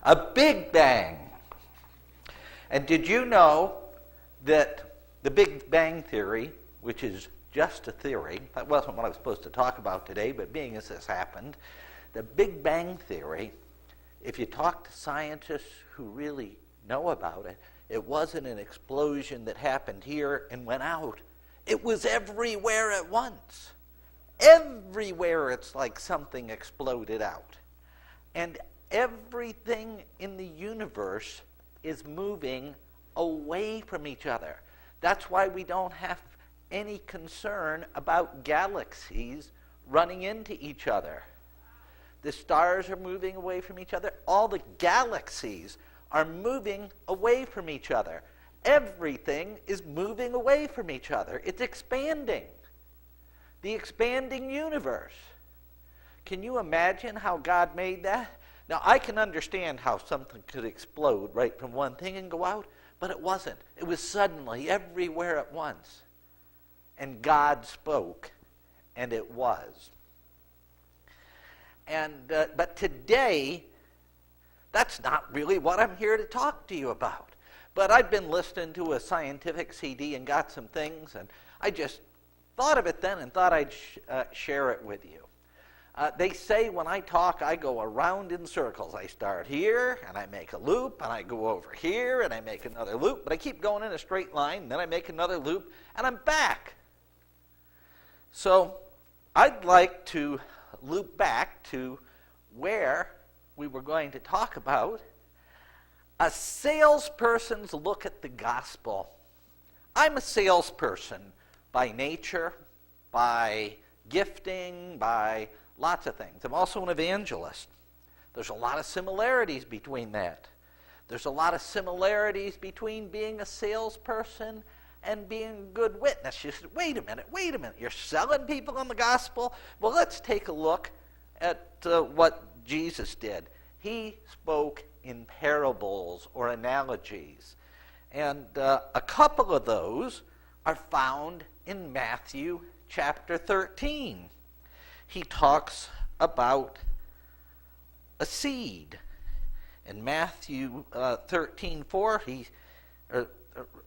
A Big Bang. And did you know that the Big Bang Theory, which is just a theory, that wasn't what I was supposed to talk about today, but being as this happened, the Big Bang Theory, if you talk to scientists who really know about it, it wasn't an explosion that happened here and went out. It was everywhere at once. Everywhere it's like something exploded out. And everything in the universe is moving away from each other. That's why we don't have any concern about galaxies running into each other. The stars are moving away from each other. All the galaxies are moving away from each other. Everything is moving away from each other. It's expanding. The expanding universe. Can you imagine how God made that? Now, I can understand how something could explode right from one thing and go out, but it wasn't. It was suddenly everywhere at once. And God spoke, and it was. But today, that's not really what I'm here to talk to you about. But I've been listening to a scientific CD and got some things, and I just thought of it then and thought I'd share it with you. They say when I talk, I go around in circles. I start here, and I make a loop, and I go over here, and I make another loop, but I keep going in a straight line, and then I make another loop, and I'm back. So I'd like to loop back to where we were going to talk about a salesperson's look at the gospel. I'm a salesperson by nature, by gifting, by lots of things. I'm also an evangelist. There's a lot of similarities between that. There's a lot of similarities between being a salesperson and being a good witness. You said, wait a minute, you're selling people on the gospel? Well, let's take a look at what Jesus did. He spoke in parables or analogies. And a couple of those are found in Matthew chapter 13. He talks about a seed. In Matthew 13:4,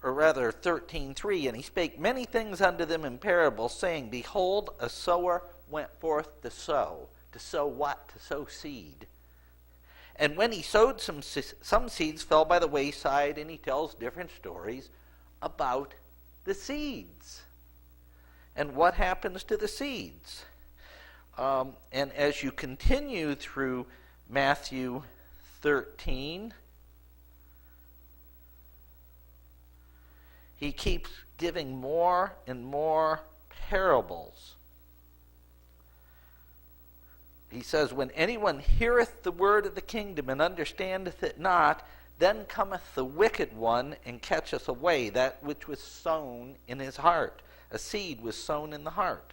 or rather 13:3, and he spake many things unto them in parables, saying, Behold, a sower went forth to sow. To sow what? To sow seed. And when he sowed, some seeds fell by the wayside, and he tells different stories about the seeds. And what happens to the seeds? And as you continue through Matthew 13, he keeps giving more and more parables. He says, When anyone heareth the word of the kingdom and understandeth it not, then cometh the wicked one and catcheth away that which was sown in his heart. A seed was sown in the heart.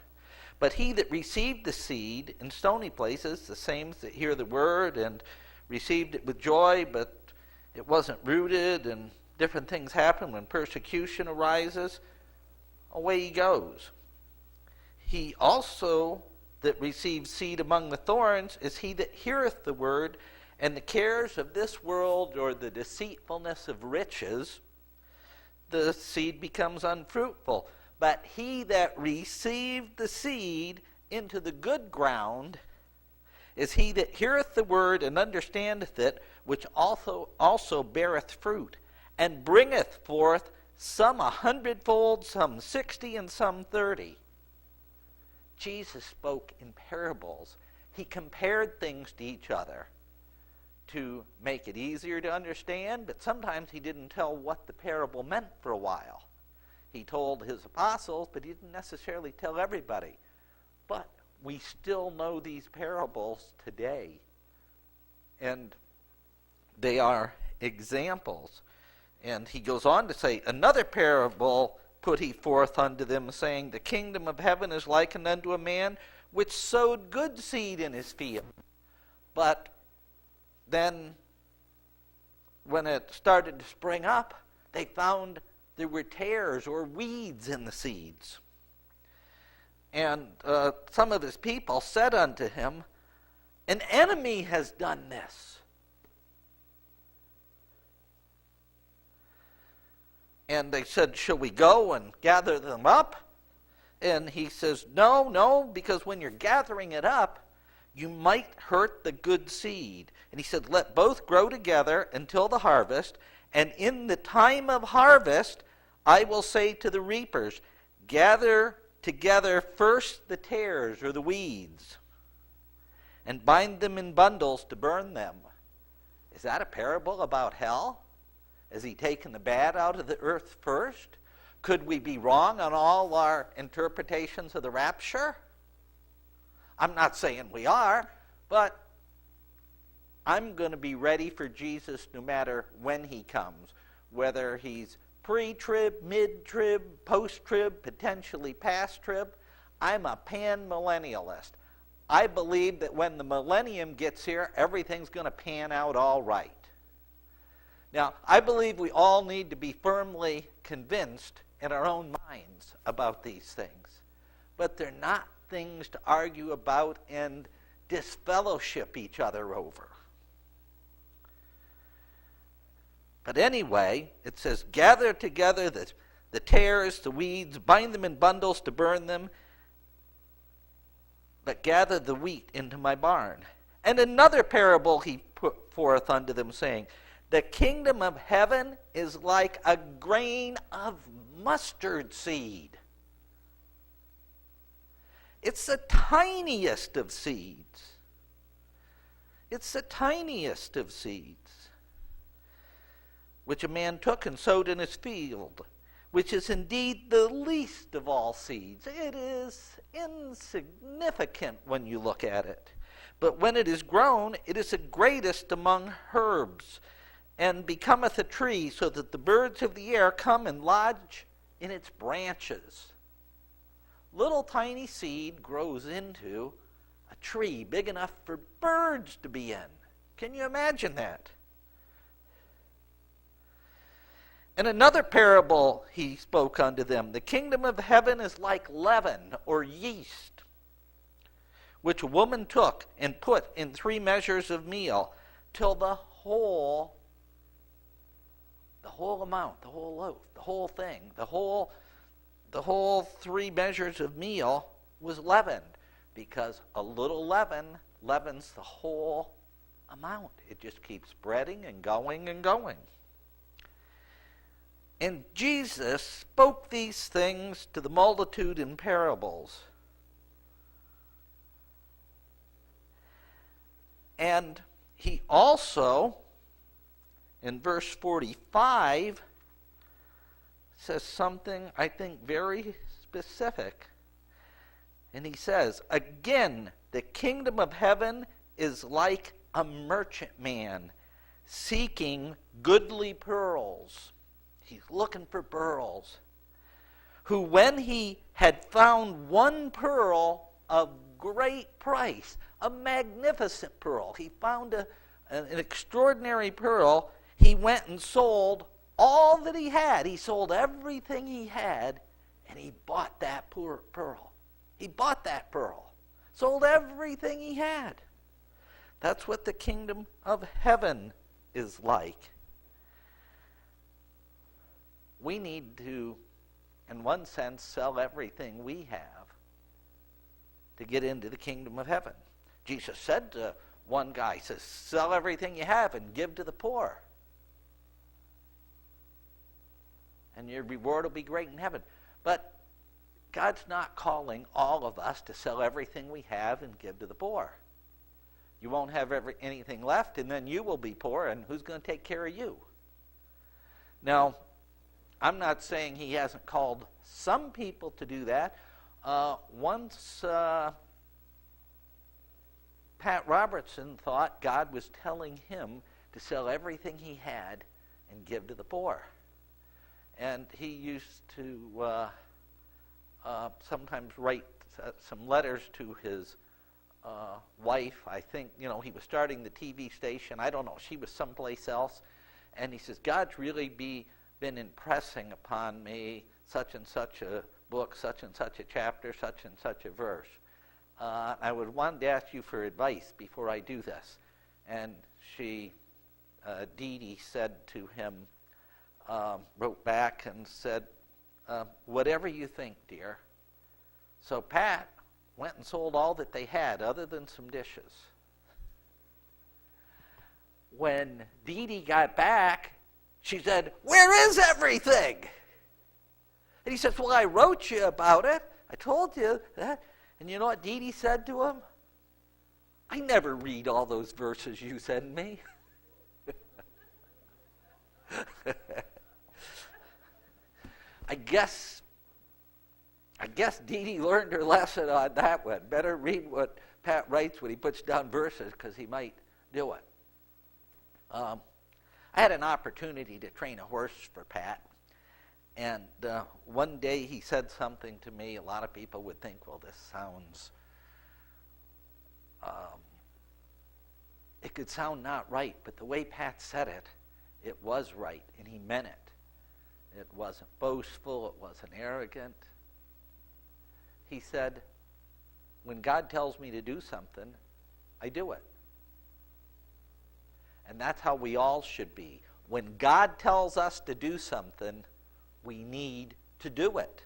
But he that received the seed in stony places, the same that hear the word and received it with joy, but it wasn't rooted, and different things happen when persecution arises, away he goes. He also that receives seed among the thorns is he that heareth the word, and the cares of this world, or the deceitfulness of riches, the seed becomes unfruitful. But he that received the seed into the good ground is he that heareth the word and understandeth it, which also beareth fruit, and bringeth forth some 100-fold, some 60, and some 30. Jesus spoke in parables. He compared things to each other to make it easier to understand, but sometimes he didn't tell what the parable meant for a while. He told his apostles, but he didn't necessarily tell everybody. But we still know these parables today, and they are examples. And he goes on to say, Another parable put he forth unto them, saying, The kingdom of heaven is likened unto a man which sowed good seed in his field. But then, when it started to spring up, they found there were tares or weeds in the seeds. And some of his people said unto him, An enemy has done this. And they said, shall we go and gather them up? And he says, no, because when you're gathering it up, you might hurt the good seed. And he said, let both grow together until the harvest. And in the time of harvest, I will say to the reapers, gather together first the tares or the weeds, and bind them in bundles to burn them. Is that a parable about hell? Has he taken the bad out of the earth first? Could we be wrong on all our interpretations of the rapture? I'm not saying we are, but I'm going to be ready for Jesus no matter when he comes, whether he's pre-trib, mid-trib, post-trib, potentially past-trib. I'm a pan-millennialist. I believe that when the millennium gets here, everything's going to pan out all right. Now, I believe we all need to be firmly convinced in our own minds about these things. But they're not things to argue about and disfellowship each other over. But anyway, it says, gather together the tares, the weeds, bind them in bundles to burn them, but gather the wheat into my barn. And another parable he put forth unto them, saying, the kingdom of heaven is like a grain of mustard seed. It's the tiniest of seeds. It's the tiniest of seeds, which a man took and sowed in his field, which is indeed the least of all seeds. It is insignificant when you look at it. But when it is grown, it is the greatest among herbs, and becometh a tree, so that the birds of the air come and lodge in its branches. Little tiny seed grows into a tree big enough for birds to be in. Can you imagine that? And another parable he spoke unto them, the kingdom of heaven is like leaven or yeast, which a woman took and put in 3 measures of meal, till the whole amount, the whole loaf, the whole thing, the whole 3 measures of meal was leavened, because a little leaven leavens the whole amount. It just keeps spreading and going and going. And Jesus spoke these things to the multitude in parables. And he also, in verse 45, says something, I think, very specific. And he says, again, the kingdom of heaven is like a merchantman seeking goodly pearls. He's looking for pearls. Who, when he had found one pearl of great price, a magnificent pearl, he found an extraordinary pearl, he went and sold all that he had. He sold everything he had, and he bought that pearl. He bought that pearl. Sold everything he had. That's what the kingdom of heaven is like. We need to, in one sense, sell everything we have to get into the kingdom of heaven. Jesus said to one guy, he says, sell everything you have and give to the poor, and your reward will be great in heaven. But God's not calling all of us to sell everything we have and give to the poor. You won't have anything left, and then you will be poor, and who's going to take care of you? Now, I'm not saying he hasn't called some people to do that. Once Pat Robertson thought God was telling him to sell everything he had and give to the poor. And he used to sometimes write some letters to his wife. I think, he was starting the TV station. I don't know. She was someplace else. And he says, God's really been impressing upon me such and such a book, such and such a chapter, such and such a verse. I would want to ask you for advice before I do this. And she, Dee Dee, said to him, wrote back and said, whatever you think, dear. So Pat went and sold all that they had other than some dishes. When Dee Dee got back, she said, where is everything? And he says, well, I wrote you about it. I told you that. And you know what Dee Dee said to him? I never read all those verses you send me. I guess Dee Dee learned her lesson on that one. Better read what Pat writes when he puts down verses, because he might do it. I had an opportunity to train a horse for Pat, and one day he said something to me. A lot of people would think, well, this sounds, it could sound not right, but the way Pat said it, it was right, and he meant it. It wasn't boastful, it wasn't arrogant. He said, when God tells me to do something, I do it. And that's how we all should be. When God tells us to do something, we need to do it.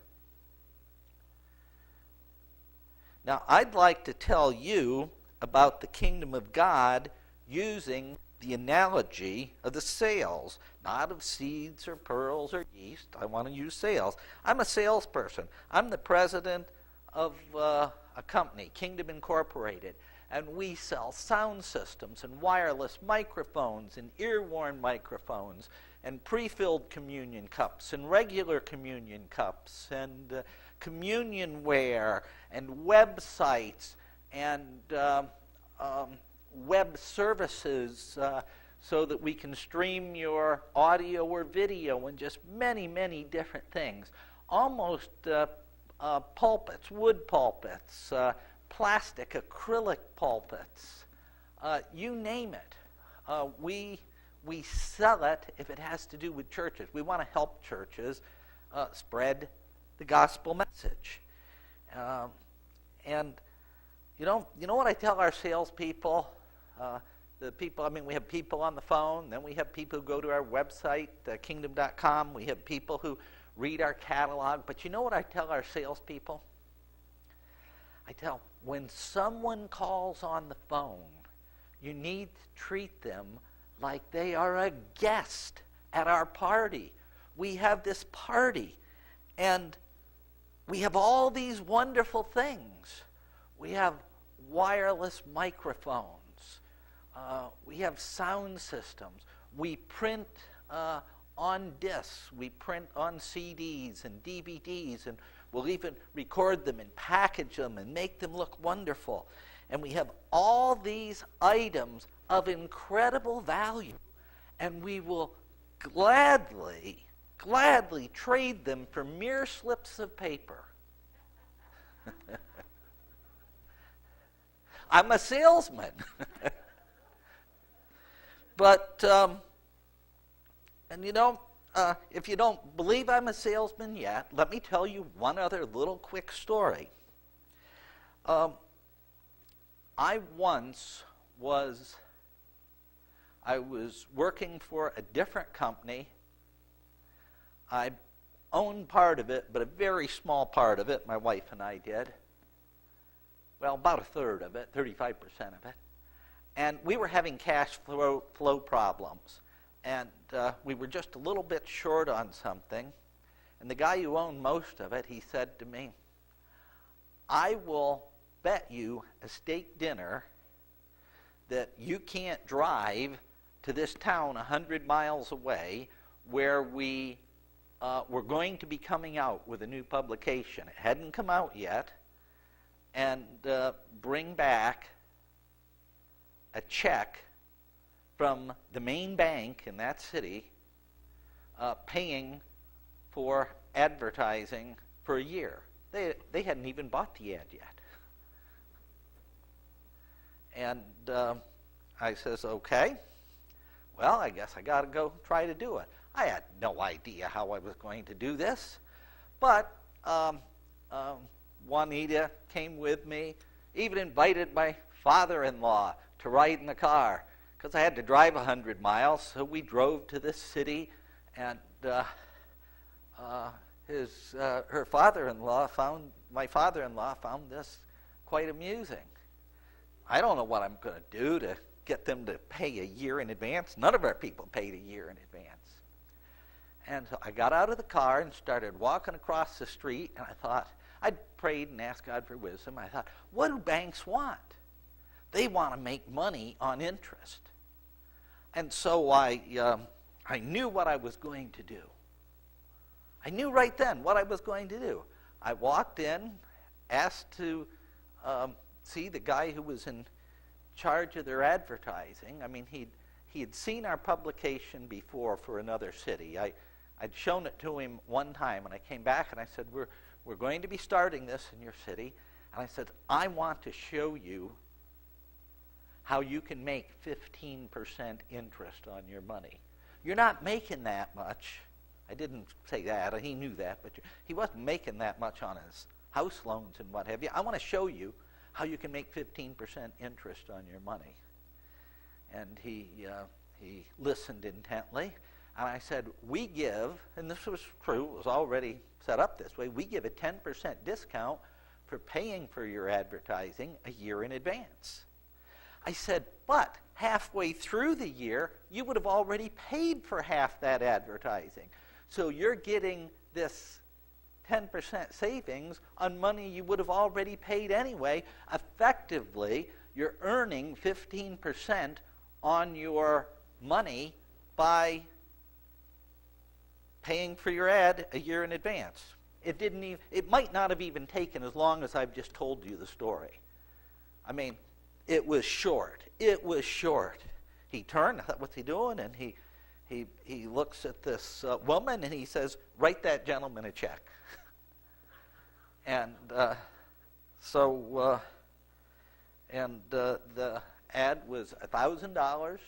Now, I'd like to tell you about the kingdom of God using the analogy of the sails, not of seeds or pearls or yeast. I want to use sails. I'm a salesperson. I'm the president of a company, Kingdom Incorporated, and we sell sound systems and wireless microphones and ear-worn microphones and pre-filled communion cups and regular communion cups and communionware and websites and web services so that we can stream your audio or video and just many, many different things. Almost pulpits, wood pulpits, plastic, acrylic pulpits, you name it. We sell it if it has to do with churches. We want to help churches spread the gospel message. And you know what I tell our salespeople? The people, we have people on the phone, then we have people who go to our website, kingdom.com. We have people who read our catalog. But you know what I tell our salespeople? I tell, when someone calls on the phone, you need to treat them like they are a guest at our party. We have this party, and we have all these wonderful things. We have wireless microphones. We have sound systems. We print on discs. We print on CDs and DVDs, and we'll even record them and package them and make them look wonderful. And we have all these items of incredible value, and we will gladly trade them for mere slips of paper. I'm a salesman. But, and if you don't believe I'm a salesman yet, let me tell you one other little quick story. I was working for a different company. I owned part of it, but a very small part of it, my wife and I did. Well, about a third of it, 35% of it. And we were having cash flow problems. And we were just a little bit short on something. And the guy who owned most of it, he said to me, I will bet you a steak dinner that you can't drive to this town 100 miles away where we're going to be coming out with a new publication. It hadn't come out yet. And bring back a check from the main bank in that city paying for advertising for a year. They hadn't even bought the ad yet. And I says, okay, well, I guess I got to go try to do it. I had no idea how I was going to do this, but Juanita came with me, even invited my father-in-law to ride in the car because I had to drive 100 miles. So we drove to this city, And her father-in-law my father-in-law found this quite amusing. I don't know what I'm going to do to get them to pay a year in advance. None of our people paid a year in advance. And so I got out of the car and started walking across the street, and I thought, I'd prayed and asked God for wisdom. I thought, what do banks want? They want to make money on interest. And so I knew what I was going to do. I knew right then what I was going to do. I walked in, asked to see the guy who was in charge of their advertising. I mean, he had seen our publication before for another city. I'd shown it to him one time, and I came back and I said, we're going to be starting this in your city. And I said, I want to show you how you can make 15% interest on your money. You're not making that much. I didn't say that. He knew that, but he wasn't making that much on his house loans and what have you. I want to show you how you can make 15% interest on your money. And he listened intently. And I said, we give, and this was true, it was already set up this way, we give a 10% discount for paying for your advertising a year in advance. I said, but halfway through the year, you would have already paid for half that advertising. So you're getting this 10% savings on money you would have already paid anyway. Effectively, you're earning 15% on your money by paying for your ad a year in advance. It might not have even taken as long as I've just told you the story. I mean, it was short. It was short. He turned, I thought, what's he doing? And he looks at this woman and he says, write that gentleman a check. And the ad was $1,000.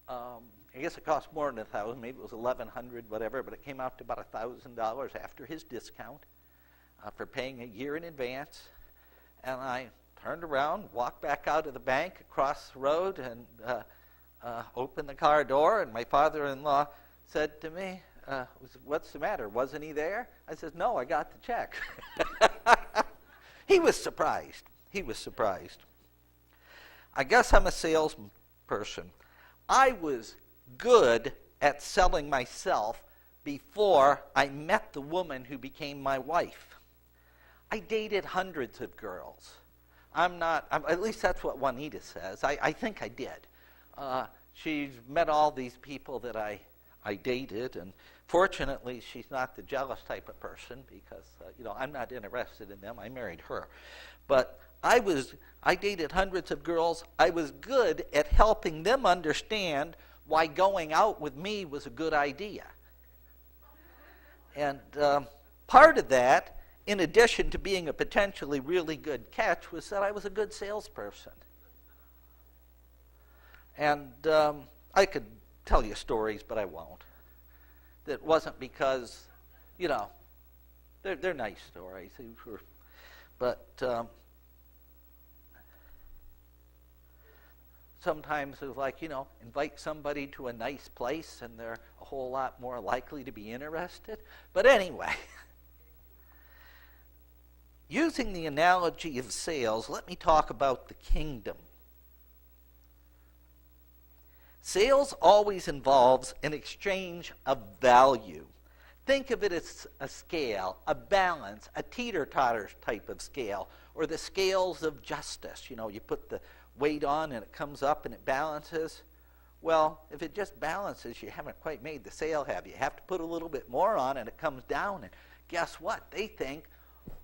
I guess it cost more than $1,000. Maybe it was $1,100, whatever, but it came out to about $1,000 after his discount for paying a year in advance. And I turned around, walked back out of the bank across the road, and opened the car door. And my father-in-law said to me, "What's the matter? Wasn't he there?" I said, "No, I got the check." He was surprised. He was surprised. I guess I'm a salesperson. I was good at selling myself before I met the woman who became my wife. I dated hundreds of girls. At least that's what Juanita says. I think I did. She's met all these people that I dated, and fortunately she's not the jealous type of person because I'm not interested in them. I married her. But I dated hundreds of girls. I was good at helping them understand why going out with me was a good idea. And part of that, in addition to being a potentially really good catch, was that I was a good salesperson. And I could tell you stories, but I won't. That wasn't because, they're nice stories. But sometimes it's like, invite somebody to a nice place and they're a whole lot more likely to be interested. But anyway, using the analogy of sales, let me talk about the kingdom. Sales always involves an exchange of value. Think of it as a scale, a balance, a teeter-totter type of scale, or the scales of justice. You put the weight on and it comes up and it balances. Well, if it just balances, you haven't quite made the sale, have you? You have to put a little bit more on and it comes down. And guess what? They think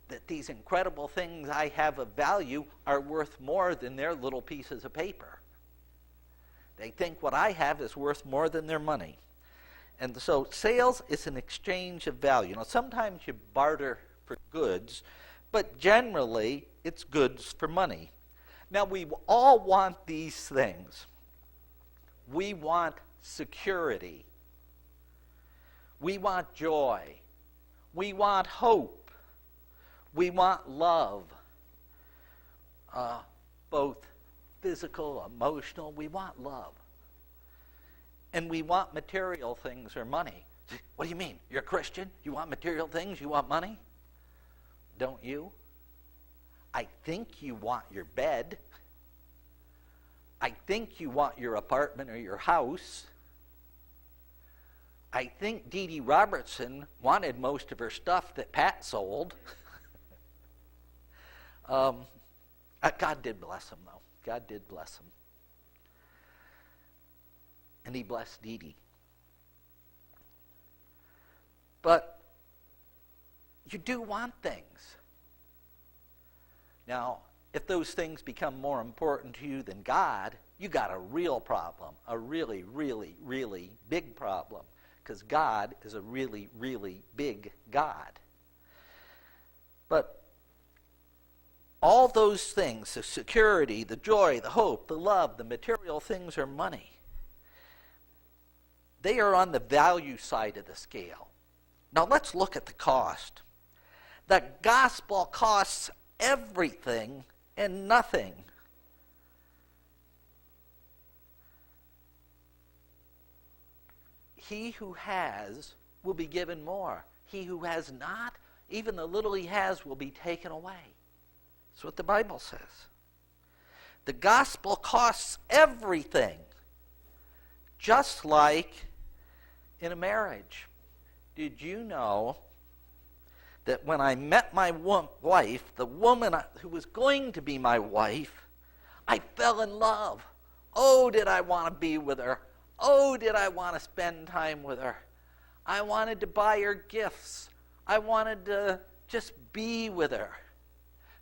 that these incredible things I have of value are worth more than their little pieces of paper. They think what I have is worth more than their money. And so sales is an exchange of value. Sometimes you barter for goods, but generally it's goods for money. Now, we all want these things. We want security. We want joy. We want hope. We want love. Both physical, emotional. We want love. and we want material things or money. What do you mean? You're a Christian? You want material things? You want money? Don't you? I think you want your bed. I think you want your apartment or your house. I think Dee Dee Robertson wanted most of her stuff that Pat sold. God did bless him, though. God did bless him. And he blessed Dee Dee. But you do want things. Now, if those things become more important to you than God, you got a real problem, a really, really, really big problem, because God is a really, really big God. But all those things, the security, the joy, the hope, the love, the material things or money, they are on the value side of the scale. Now let's look at the cost. The gospel costs everything and nothing. He who has will be given more. He who has not, even the little he has will be taken away. That's what the Bible says. The gospel costs everything, just like in a marriage. Did you know that when I met my wife, the woman who was going to be my wife, I fell in love. Oh, did I want to be with her. Oh, did I want to spend time with her. I wanted to buy her gifts. I wanted to just be with her.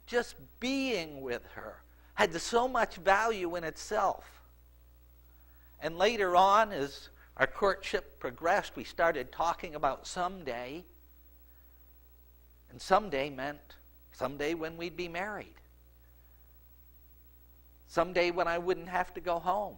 Just being with her had so much value in itself. And later on, as our courtship progressed, we started talking about someday. And someday meant someday when we'd be married. Someday when I wouldn't have to go home.